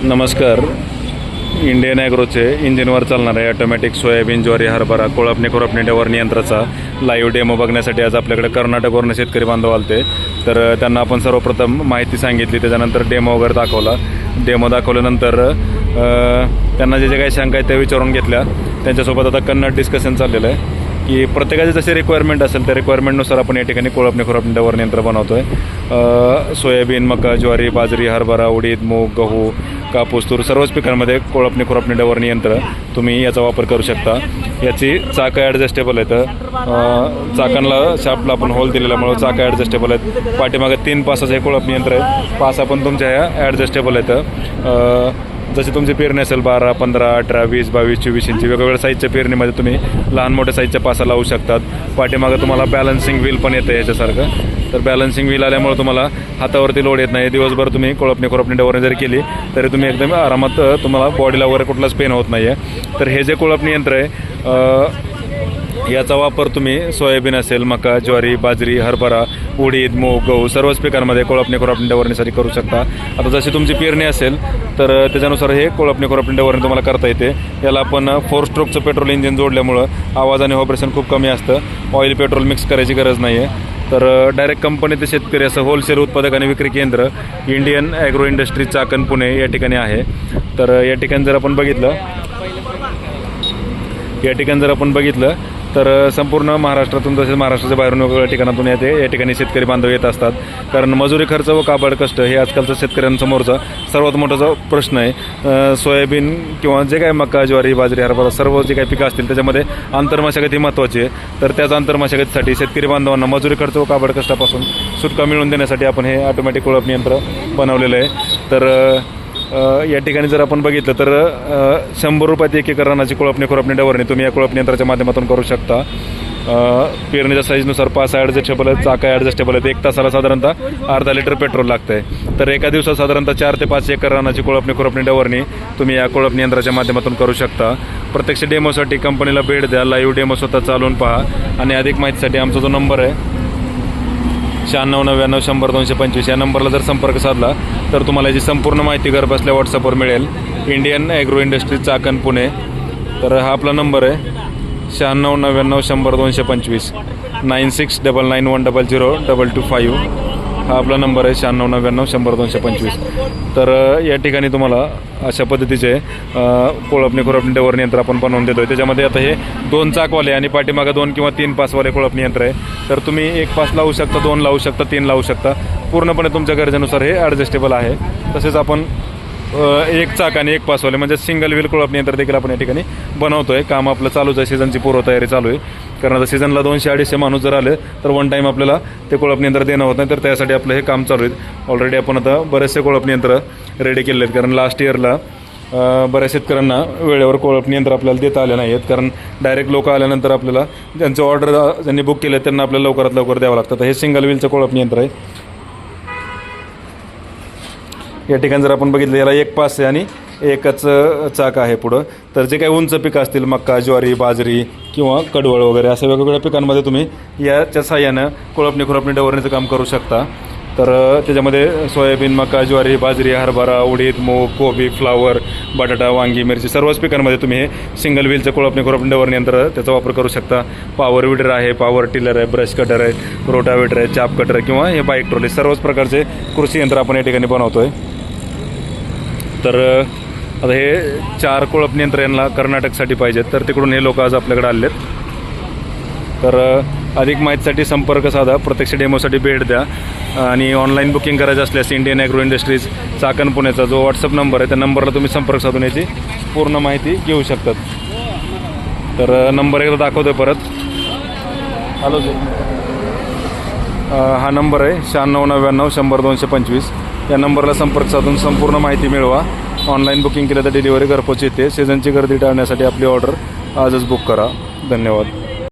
नमस्कार. इंडियन ॲग्रोचे इंजिनवर चालणारा आहे ऑटोमॅटिक सोयाबीन, ज्वारी, हरभरा, कोळपणी खुरपणी डवरणी यंत्राचा लाईव्ह डेमो बघण्यासाठी आज आपल्याकडे कर्नाटकवरून शेतकरी बांधव आलते. तर त्यांना आपण सर्वप्रथम माहिती सांगितली, त्याच्यानंतर डेमो वगैरे दाखवला. डेमो दाखवल्यानंतर त्यांना जे काही शंका आहेत त्या विचारून घेतल्या. त्यांच्यासोबत आता कन्नड डिस्कशन चाललेलं आहे की प्रत्येकाची जशी रिक्वायरमेंट असेल त्या रिक्वायरमेंटनुसार आपण या ठिकाणी कोळपणी खुरपणी डवरणी यंत्र बनवतो आहे. सोयाबीन, मका, ज्वारी, बाजरी, हरभरा, उडीद, मूग, गहू, कापूस, तूर सर्वच पिकांमध्ये कोळपणी खुरपणी डवरणी यंत्र तुम्ही याचा वापर करू शकता. याची चाकं ॲडजस्टेबल आहेत. चाकांना शाफ्टला आपण होल दिलेल्यामुळं चाकं ॲडजस्टेबल आहेत. पाठीमागं 3 पासाचं हे कोळपणी यंत्र आहे. पासा पण तुमच्या ह्या ॲडजस्टेबल आहेत. जशी तुमची पेरणी असेल 12, 15, 18, 20, 22, 24 इंची वेगवेगळ्या साईजच्या पेरणीमध्ये तुम्ही लहान मोठ्या साईजच्या पासा लावू शकतात. पाठीमागं तुम्हाला बॅलन्सिंग व्हील पण येतं ह्याच्यासारखं. तर बॅलन्सिंग व्हील आल्यामुळे तुम्हाला हातावरती लोड येत नाही. दिवसभर तुम्ही कोळपणी खुरपणी डवरणी जरी केली तरी तुम्ही एकदम आरामात तुम्हाला बॉडीला वगैरे कुठलाच पेन होत नाही आहे. तर हे जे कोळपणी यंत्र आहे याचा वापर तुम्ही सोयाबीन असेल, मका, ज्वारी, बाजरी, हरभरा, उडीद, मूग, गहू सर्वच पिकांमध्ये कोळपणी खुरपणी डवरणीसाठी करू शकता. आता जशी तुमची पेरणी असेल तर त्याच्यानुसार हे कोळपणी खुरपणी डवरणी तुम्हाला करता येते. याला आपण 4 स्ट्रोकचं पेट्रोल इंजिन जोडल्यामुळं आवाज आणि ऑपरेशन खूप कमी असतं. ऑइल पेट्रोल मिक्स करायची गरज नाही आहे. तर डायरेक्ट कंपनी ते शेतकरी असं होलसेल उत्पादक आणि विक्री केंद्र Indian agro industry Chakan Pune या ठिकाणी आहे. तर या ठिकाणी जर आपण बघितलं तर संपूर्ण महाराष्ट्रातून तसेच महाराष्ट्राच्या बाहेरून वेगवेगळ्या ठिकाणातून या ठिकाणी शेतकरी बांधव येत असतात. कारण मजुरी खर्च व काबाड कष्ट हे आजकालचा शेतकऱ्यांसमोरचा सर्वात मोठा प्रश्न आहे. सोयाबीन किंवा जे काही मका, ज्वारी, बाजरी, हरभरा सर्व जे काही पिकं असतील त्याच्यामध्ये आंतरमशागत ही महत्त्वाची आहे. तर त्याच आंतरमशागतीसाठी शेतकरी बांधवांना मजुरी खर्च व काबाड कष्टापासून सुटका मिळवून देण्यासाठी आपण हे ऑटोमॅटिक कोळपणी यंत्र बनवलेलं आहे. तर या ठिकाणी जर आपण बघितलं तर 100 रुपयात 1 एकर रानाची कोळपणी खुरपणी डवरणी तुम्ही या कोळपणी यंत्राच्या माध्यमातून करू शकता. पेरणीच्या साईजनुसार पास ॲडजस्टेबल आहेत, चाका ॲडजस्टेबल आहेत. 1 तासाला साधारणतः अर्धा लिटर पेट्रोल लागतं आहे. तर एका दिवसात साधारणतः 4 ते 5 एकर रानाची कोळपणी खुरपणी डवरणी तुम्ही या कोळपणी यंत्राच्या माध्यमातून करू शकता. प्रत्यक्ष डेमोसाठी कंपनीला भेट द्या, लाईव्ह डेमो स्वतः चालवून पहा. आणि अधिक माहितीसाठी आमचा जो नंबर आहे 9699 100 225 या नंबरला जर संपर्क साधला तर तुम्हाला याची संपूर्ण माहिती घरबसल्या व्हॉट्सअपवर मिळेल. Indian agro industry Chakan Pune. तर हा आपला नंबर आहे 9699 100 225 9699100225. हा आपला नंबर आहे 9699 100 225. तर या ठिकाणी तुम्हाला अशा पद्धतीचे कोळपणी खुरपणी डवरणी यंत्र आपण बनवून देतो आहे. त्याच्यामध्ये आता हे 2 चाकवाले आणि पाठीमागं 2 किंवा 3 पासवाले कोळपणी यंत्र आहे. तर तुम्ही 1 पास लावू शकता, 2 लावू शकता, 3 लावू शकता. पूर्णपणे तुमच्या गरजेनुसार हे ॲडजस्टेबल आहे. तसेच आपण 1 चाक आणि 1 पासवाले म्हणजे सिंगल व्हील कोळपणी यंत्र देखील आपण या ठिकाणी बनवतो आहे. काम आपलं चालूच आहे. सीझनची पूर्वतयारी चालू आहे. कारण आता सीझनला 200-250 माणूस जर आले तर वन टाईम आपल्याला ते कोळपणी यंत्र देणं होत नाही. तर त्यासाठी आपलं हे काम चालू आहे. ऑलरेडी आपण आता बरेचसे कोळपणी यंत्र रेडी केले आहेत. कारण लास्ट इयरला बऱ्याच शेतकऱ्यांना वेळेवर कोळपणी यंत्र आपल्याला देता आले नाही आहेत. कारण डायरेक्ट लोक आल्यानंतर आपल्याला ज्यांचं ऑर्डर ज्यांनी बुक केले त्यांना आपल्याला लवकरात लवकर द्यावं लागतं. तर हे सिंगल व्हीलचं कोळपणी यंत्र आहे. या ठिकाणी जर आपण बघितलं याला 1 पास आहे आणि 1च चाक आहे पुढं. तर जे काही उंच पिकं असतील मका, ज्वारी, बाजरी किंवा कडवळ वगैरे अशा वेगवेगळ्या पिकांमध्ये तुम्ही याच्या साहाय्यानं कोळपणी खुरपणी डवरणीचं काम करू शकता. तर त्याच्यामध्ये सोयाबीन, मका, ज्वारी, बाजरी, हरभरा, उडीद, मूग, कोबी, फ्लावर, बटाटा, वांगी, मिरची सर्वच पिकांमध्ये तुम्ही हे सिंगल व्हीलचं कोळपणी खुरपणी डवरणी यंत्र त्याचा वापर करू शकता. पॉवर विडर आहे, पॉवर टिलर आहे, ब्रश कटर आहे, रोटावेटर आहे, चाप कटर आहे किंवा हे बाईक ट्रॉली सर्वच प्रकारचे कृषी यंत्र आपण या ठिकाणी बनवतो आहे. तर आता हे 4 कोळपणी यंत्र यांना कर्नाटकसाठी पाहिजेत. तर तिकडून हे लोक आज आपल्याकडे आले आहेत. तर अधिक माहितीसाठी संपर्क साधा, प्रत्यक्ष डेमोसाठी भेट द्या. आणि ऑनलाईन बुकिंग करायचं असल्यास इंडियन ॲग्रो इंडस्ट्रीज चाकण पुण्याचा जो व्हॉट्सअप नंबर आहे त्या नंबरला तुम्ही संपर्क साधून याची पूर्ण माहिती घेऊ शकतात. तर नंबर एकदा दाखवतोय परत. हॅलो हा नंबर आहे 9699 100 225. या नंबरला संपर्क साधून संपूर्ण माहिती मिळवा. ऑनलाईन बुकिंग केलं तर डिलिव्हरी घरपोच येते. सीझनची गर्दी टाळण्यासाठी आपली ऑर्डर आजच बुक करा. धन्यवाद.